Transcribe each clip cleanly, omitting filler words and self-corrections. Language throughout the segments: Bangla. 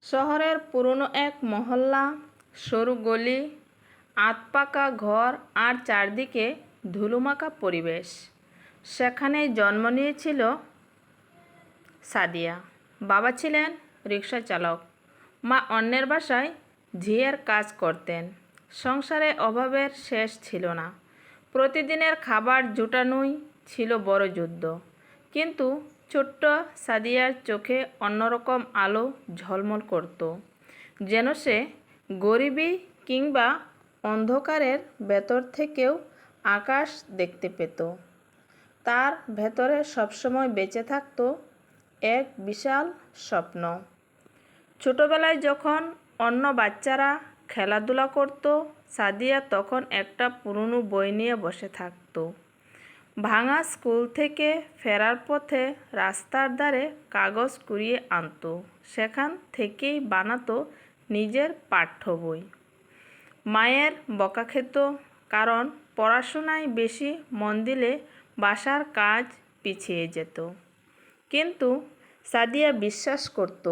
শহরের পুরনো এক মহল্লা, সরু গলি, আধপাকা ঘর আর চারদিকে ধুলোমাখা পরিবেশ। সেখানেই জন্ম নিয়েছিল সাদিয়া। বাবা ছিলেন রিকশা চালক, মা অন্যের বাসায় ঝিয়ের কাজ করতেন। সংসারে অভাবের শেষ ছিল না। প্রতিদিনের খাবার জোটানোই ছিল বড় যুদ্ধ। কিন্তু ছোট্ট সাদিয়ার চোখে অন্যরকম আলো ঝলমল করত, যেন সে গরিবী কিংবা অন্ধকারের ভেতর থেকেও আকাশ দেখতে পেত। তার ভেতরে সবসময় বেঁচে থাকত এক বিশাল স্বপ্ন। ছোটবেলায় যখন অন্য বাচ্চারা খেলাধুলা করত, সাদিয়া তখন একটা পুরনো বই নিয়ে বসে থাকত। ভাঙা স্কুল থেকে ফেরার পথে রাস্তার ধারে কাগজ কুড়িয়ে আনত, সেখান থেকেই বানাতো নিজের পাঠ্য বই। মায়ের বকা খেত, কারণ পড়াশোনায় বেশি মন দিলে বাসার কাজ পিছিয়ে যেত। কিন্তু সাদিয়া বিশ্বাস করত,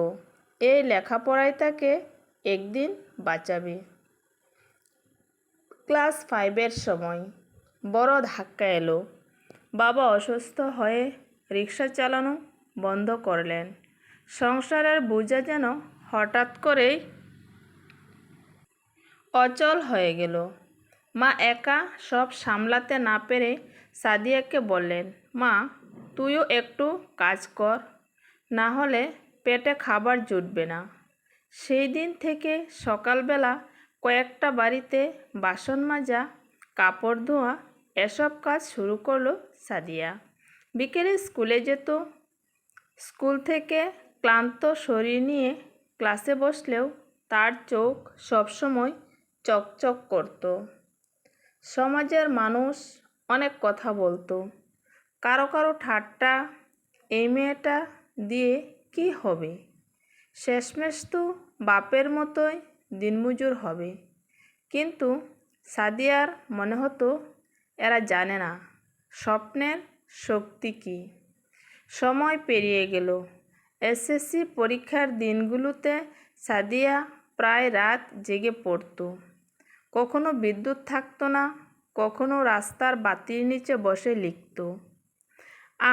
এই লেখাপড়াই তাকে একদিন বাঁচাবে। ক্লাস 5-এর সময় বড় ধাক্কা এলো। বাবা অসুস্থ হয়ে রিকশা চালানো বন্ধ করলেন। সংসারের বোঝা যেন হঠাৎ করেই অচল হয়ে গেল। মা একা সব সামলাতে না পেরে সাদিয়াকে বললেন, মা, তুইও একটু কাজ কর, না হলে পেটে খাবার জুটবে না। সেই দিন থেকে সকালবেলা কয়েকটা বাড়িতে বাসন মাজা, কাপড় ধোয়া এসব কাজ শুরু করলো সাদিয়া। বিকেলে স্কুলে যেত। স্কুল থেকে ক্লান্ত শরীর নিয়ে ক্লাসে বসলেও তার চোখ সবসময় চকচক করত। সমাজের মানুষ অনেক কথা বলতো, কারো কারো ঠাট্টা, এই মেয়েটা দিয়ে কি হবে, শেষমেশ তো বাপের মতোই দিনমজুর হবে। কিন্তু সাদিয়ার মনে হতো, এরা জানে না স্বপ্নের শক্তি কী। সময় পেরিয়ে গেল। এসএসসি পরীক্ষার দিনগুলোতে সাদিয়া প্রায় রাত জেগে পড়ত। কখনো বিদ্যুৎ থাকতো না, কখনো রাস্তার বাতির নিচে বসে লিখত।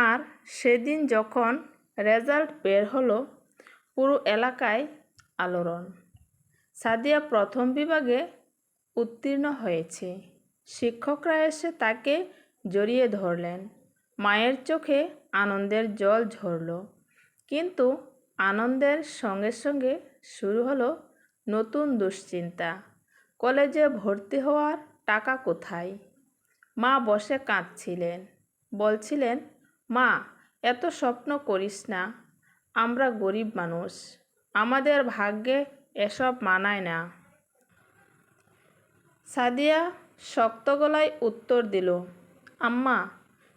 আর সেদিন যখন রেজাল্ট বের হলো, পুরো এলাকায় আলোড়ন। সাদিয়া প্রথম বিভাগে উত্তীর্ণ হয়েছে। শিক্ষকরা এসে তাকে জড়িয়ে ধরলেন। মায়ের চোখে আনন্দের জল ঝরল। কিন্তু আনন্দের সঙ্গে সঙ্গে শুরু হলো নতুন দুশ্চিন্তা। কলেজে ভর্তি হওয়ার টাকা কোথায়? মা বসে কাঁদছিলেন, বলছিলেন, মা, এত স্বপ্ন করিস না, আমরা গরিব মানুষ, আমাদের ভাগ্যে এসব মানায় না। সাদিয়া শক্ত গলায় উত্তর দিল, আম্মা,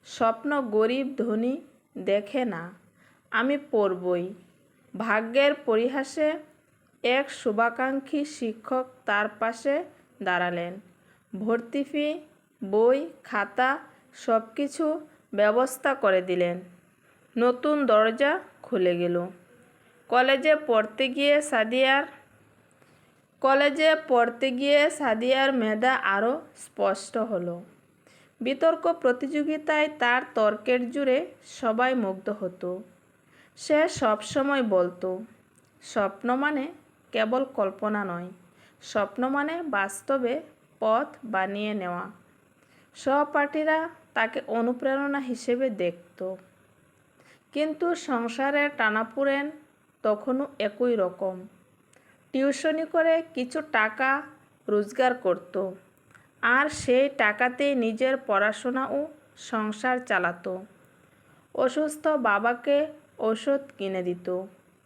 স্বপ্ন গরিব ধনী দেখে না, আমি পড়বই। ভাগ্যের পরিহাসে এক শুভাকাঙ্ক্ষী শিক্ষক তার পাশে দাঁড়ালেন। ভর্তি ফি, বই, খাতা সব কিছু ব্যবস্থা করে দিলেন। নতুন দরজা খুলে গেল। কলেজে পড়তে গিয়ে সাদিয়ার মেধা আরও স্পষ্ট হলো। বিতর্ক প্রতিযোগিতায় তার তর্কের জোরে সবাই মুগ্ধ হতো। সে সবসময় বলতো, স্বপ্ন মানে কেবল কল্পনা নয়, স্বপ্ন মানে বাস্তবে পথ বানিয়ে নেওয়া। সহপাঠীরা তাকে অনুপ্রেরণা হিসেবে দেখত। কিন্তু সংসারের টানাপোড়েন তখনও একই রকম। টিউশনি করে কিছু টাকা রোজগার করত, আর সেই টাকাতেই নিজের পড়াশোনা ও সংসার চালাতো। অসুস্থ বাবাকে ওষুধ কিনে দিত,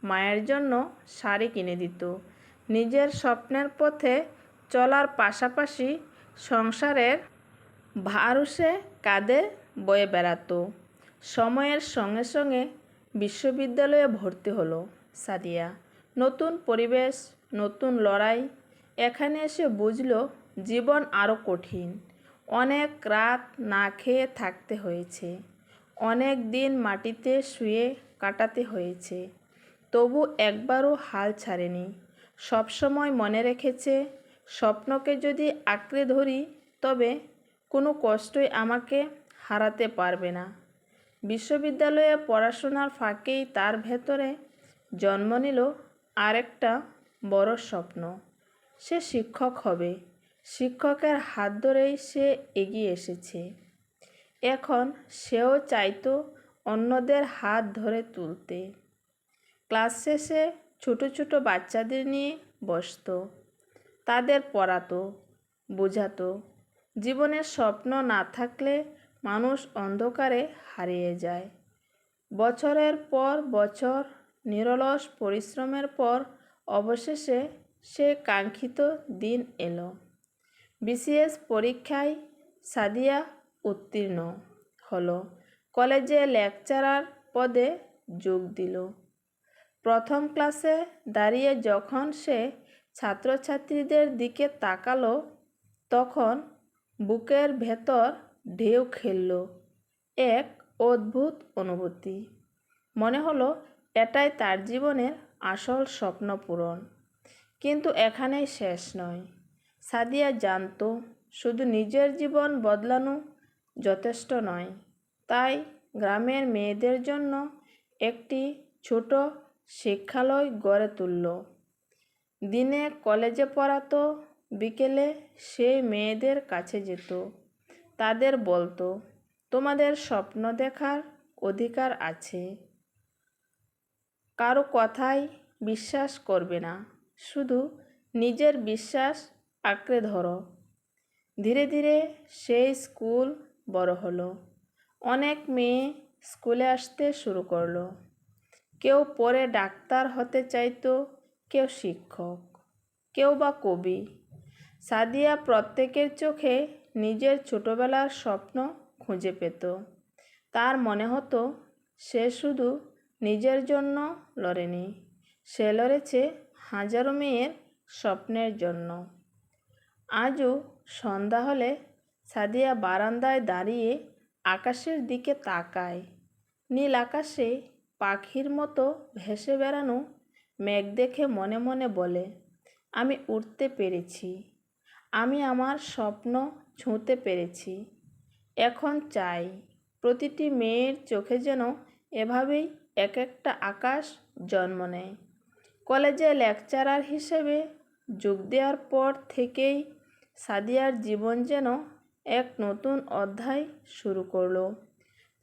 মায়ের জন্য শাড়ি কিনে দিত। নিজের স্বপ্নের পথে চলার পাশাপাশি সংসারের ভারও সে কাঁধে বয়ে বেড়াতো। সময়ের সঙ্গে সঙ্গে বিশ্ববিদ্যালয়ে ভর্তি হলো সাদিয়া। নতুন পরিবেশ, নতুন লড়াই। এখানে এসে বুঝল জীবন আরও কঠিন। অনেক রাত না খেয়ে থাকতে হয়েছে, অনেক দিন মাটিতে শুয়ে কাটাতে হয়েছে। তবু একবারও হাল ছাড়েনি। সবসময় মনে রেখেছে, স্বপ্নকে যদি আঁকড়ে ধরি তবে কোনো কষ্টই আমাকে হারাতে পারবে না। বিশ্ববিদ্যালয়ে পড়াশোনার ফাঁকেই তার ভেতরে জন্ম নিল আরেকটা বড় স্বপ্ন। সে শিক্ষক হবে। শিক্ষকের হাত ধরেই সে এগিয়ে এসেছে। এখন সেও চাইতো অন্যদের হাত ধরে তুলতে। ক্লাস শেষে ছোট ছোট বাচ্চাদের নিয়ে বসতো, তাদের পড়াতো, বোঝাতো। জীবনের স্বপ্ন না থাকলে মানুষ অন্ধকারে হারিয়ে যায়। বছরের পর বছর নিরলস পরিশ্রমের পর অবশেষে সে কাঙ্ক্ষিত দিন এলো। বিসিএস পরীক্ষায় সাদিয়া উত্তীর্ণ হলো। কলেজে লেকচারার পদে যোগ দিল। প্রথম ক্লাসে দাঁড়িয়ে যখন সে ছাত্রছাত্রীদের দিকে তাকালো তখন বুকের ভেতর ঢেউ খেলল এক অদ্ভুত অনুভূতি। মনে হলো এটাই তার জীবনের আসল স্বপ্ন পূরণ। কিন্তু এখানেই শেষ নয়। সাদিয়া জানতো শুধু নিজের জীবন বদলানো যথেষ্ট নয়। তাই গ্রামের মেয়েদের জন্য একটি ছোট শিক্ষালয় গড়ে তুলল। দিনে কলেজে পড়াতো, বিকেলে সেই মেয়েদের কাছে যেত। তাদের বলতো, তোমাদের স্বপ্ন দেখার অধিকার আছে। কারো কথাই বিশ্বাস করবে না, শুধু নিজের বিশ্বাস আঁকড়ে ধরো। ধীরে ধীরে সেই স্কুল বড় হলো। অনেক মেয়ে স্কুলে আসতে শুরু করলো। কেউ পরে ডাক্তার হতে চাইতো, কেউ শিক্ষক, কেউ বা কবি। সাদিয়া প্রত্যেকের চোখে নিজের ছোটবেলার স্বপ্ন খুঁজে পেত। তার মনে হতো সে শুধু নিজের জন্য লড়েনি, সে লড়েছে হাজারো মেয়ের স্বপ্নের জন্য। আজও সন্ধ্যা হলে সাদিয়া বারান্দায় দাঁড়িয়ে আকাশের দিকে তাকায়। নীল আকাশে পাখির মতো ভেসে বেড়ানো মেঘ দেখে মনে মনে বলে, আমি উড়তে পেরেছি, আমি আমার স্বপ্ন ছুঁতে পেরেছি। এখন চাই প্রতিটি মেয়ের চোখে যেন এভাবেই এক একটা আকাশ জন্ম নেয়। কলেজে লেকচারার হিসেবে যোগ দেওয়ার পর থেকেই সাদিয়ার জীবন যেন এক নতুন অধ্যায় শুরু করলো।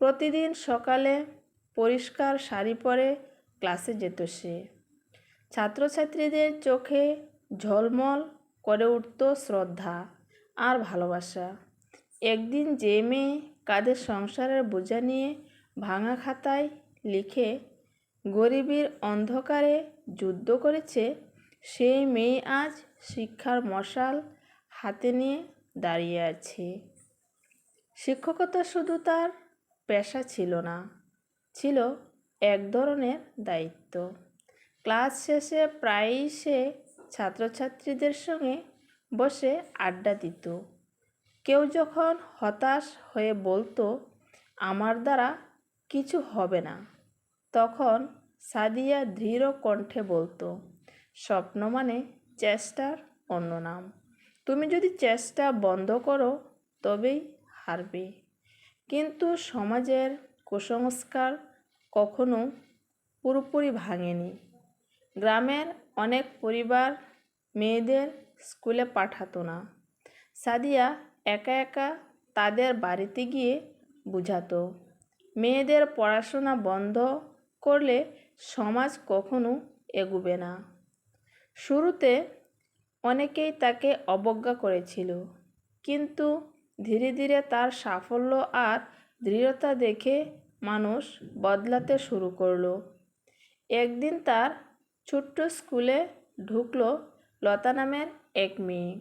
প্রতিদিন সকালে পরিষ্কার শাড়ি পরে ক্লাসে যেত সে। ছাত্রছাত্রীদের চোখে ঝলমল করে উঠত শ্রদ্ধা আর ভালোবাসা। একদিন যে মেয়ে কাঁধে সংসারের বোঝা নিয়ে ভাঙা খাতায় লিখে গরিবের অন্ধকারে যুদ্ধ করেছে, সেই মেয়ে আজ শিক্ষার মশাল হাতে নিয়ে দাঁড়িয়ে আছে। শিক্ষকতা শুধু তার পেশা ছিল না, ছিল এক ধরনের দায়িত্ব। ক্লাস শেষে প্রায়ই সে ছাত্রছাত্রীদের সঙ্গে বসে আড্ডা দিত। কেউ যখন হতাশ হয়ে বলতো, আমার দ্বারা কিছু হবে না, তখন সাদিয়া দৃঢ় কণ্ঠে বলতো, স্বপ্ন মানে চেষ্টার অন্য নাম। তুমি যদি চেষ্টা বন্ধ করো তবেই হারবে। কিন্তু সমাজের কুসংস্কার কখনো পুরোপুরি ভাঙেনি। গ্রামের অনেক পরিবার মেয়েদের স্কুলে পাঠাতো না। সাদিয়া একা একা তাদের বাড়িতে গিয়ে বুঝাতো, মেয়েদের পড়াশোনা বন্ধ করলে সমাজ কখনো এগোবে না। শুরুতে অনেকেই তাকে অবজ্ঞা করেছিল, কিন্তু ধীরে ধীরে তার সাফল্য আর দৃঢ়তা দেখে মানুষ বদলাতে শুরু করলো। একদিন তার ছোট্ট স্কুলে ঢুকলো লতা নামের এক মেয়ে।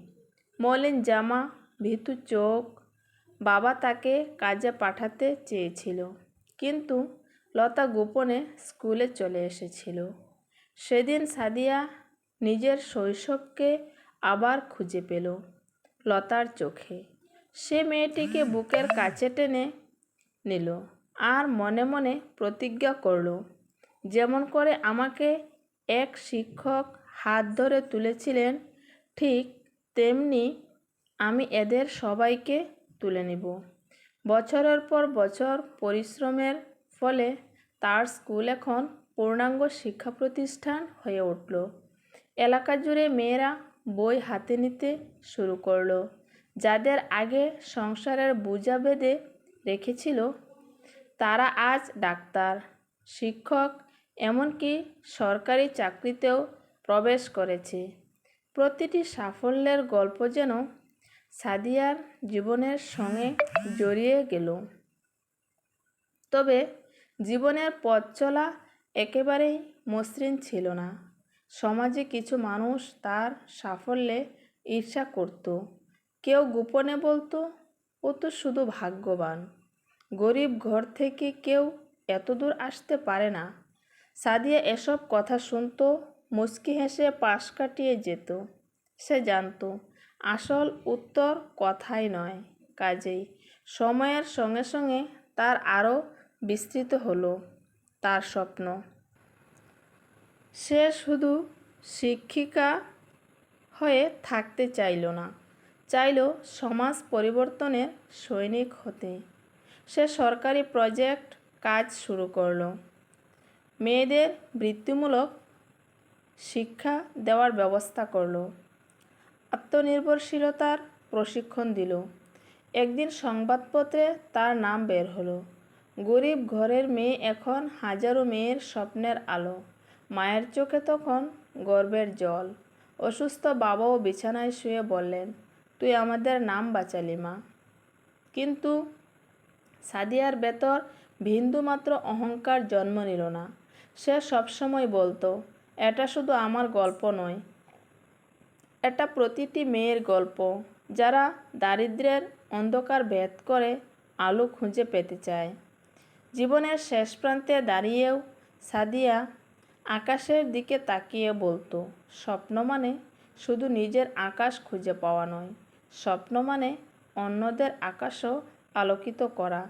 মলিন জামা, ভীতু চোখ। বাবা তাকে কাজে পাঠাতে চেয়েছিল, কিন্তু লতা গোপনে স্কুলে চলে এসেছিল। সেদিন সাদিয়া নিজের শৈশবকে আবার খুঁজে পেল লতার চোখে। সে মেয়েটিকে বুকের কাছে টেনে নিল আর মনে মনে প্রতিজ্ঞা করল, যেমন করে আমাকে এক শিক্ষক হাত ধরে তুলেছিলেন, ঠিক তেমনি আমি এদের সবাইকে তুলে নেব। বছরের পর বছর পরিশ্রমের ফলে তার স্কুল এখন পূর্ণাঙ্গ শিক্ষা প্রতিষ্ঠান হয়ে উঠল। এলাকা জুড়ে মেয়েরা বই হাতে নিতে শুরু করলো। যাদের আগে সংসারের বোঝা বেঁধে রেখেছিল, তারা আজ ডাক্তার, শিক্ষক, এমনকি সরকারি চাকরিতেও প্রবেশ করেছে। প্রতিটি সাফল্যের গল্প যেন সাদিয়ার জীবনের সঙ্গে জড়িয়ে গেল। তবে জীবনের পথ চলা একেবারেই মসৃণ ছিল না। সমাজে কিছু মানুষ তার সাফল্যে ঈর্ষা করত। কেউ গোপনে বলতো, ও তো শুধু ভাগ্যবান, গরিব ঘর থেকে কেউ এত দূর আসতে পারে না। সাদিয়া এসব কথা শুনতো, মুচকি হেসে পাশ কাটিয়ে যেত। সে জানতো আসল উত্তর কথাই নয়, কাজেই সময়ের সঙ্গে সঙ্গে তার আরও বিস্তৃত হলো তার স্বপ্ন। সে শুধু শিক্ষিকা হয়ে থাকতে চাইল না, চাইল সমাজ পরিবর্তনের সৈনিক হতে। সে সরকারি প্রজেক্ট কাজ শুরু করলো, মেয়েদের বৃত্তিমূলক শিক্ষা দেওয়ার ব্যবস্থা করলো, আত্মনির্ভরশীলতার প্রশিক্ষণ দিল। একদিন সংবাদপত্রে তার নাম বের হলো, গরিব ঘরের মেয়ে এখন হাজারো মেয়ের স্বপ্নের আলো। মায়ের চোখে তখন গর্বের জল। অসুস্থ বাবাও বিছানায় শুয়ে বললেন, তুই আমাদের নাম বাঁচালি মা। কিন্তু সাদিয়ার ভেতর বিন্দুমাত্র অহংকার জন্ম নিল না। সে সবসময় বলতো, এটা শুধু আমার গল্প নয়, এটা প্রতিটি মেয়ের গল্প, যারা দারিদ্র্যের অন্ধকার ভেদ করে আলো খুঁজে পেতে চায়। জীবনের শেষ প্রান্তে দাঁড়িয়েও সাদিয়া আকাশের দিকে তাকিয়ে বলতো, স্বপ্ন মানে শুধু নিজের আকাশ খুঁজে পাওয়া নয়, স্বপ্ন মানে অন্যদের আকাশও আলোকিত করা।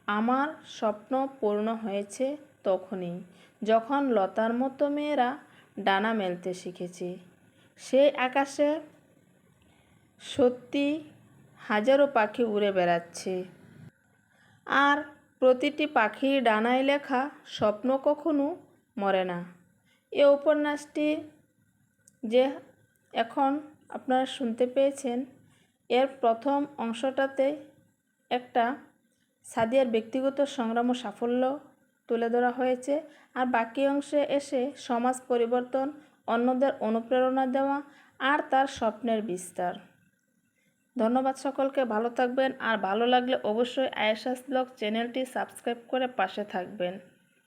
আমার স্বপ্ন পূর্ণ হয়েছে তখনই, যখন লতার মতো মেয়েরা ডানা মেলতে শিখেছে। সেই আকাশে সত্যি হাজারো পাখি উড়ে বেড়াচ্ছে, আর প্রতিটি পাখির ডানায় লেখা স্বপ্ন কখনো মরে না। এ উপন্যাসটি যে এখন আপনারা শুনতে পেয়েছেন, এর প্রথম অংশটাতে একটা সাদিয়ার ব্যক্তিগত সংগ্রাম ও সাফল্য তুলে ধরা হয়েছে, আর বাকি অংশে এসে সমাজ পরিবর্তন, অন্যদের অনুপ্রেরণা দেওয়া আর তার স্বপ্নের বিস্তার। ধন্যবাদ সকলকে, ভালো থাকবেন। আর ভালো লাগলে অবশ্যই আয়েশাস ব্লগ চ্যানেলটি সাবস্ক্রাইব করে পাশে থাকবেন।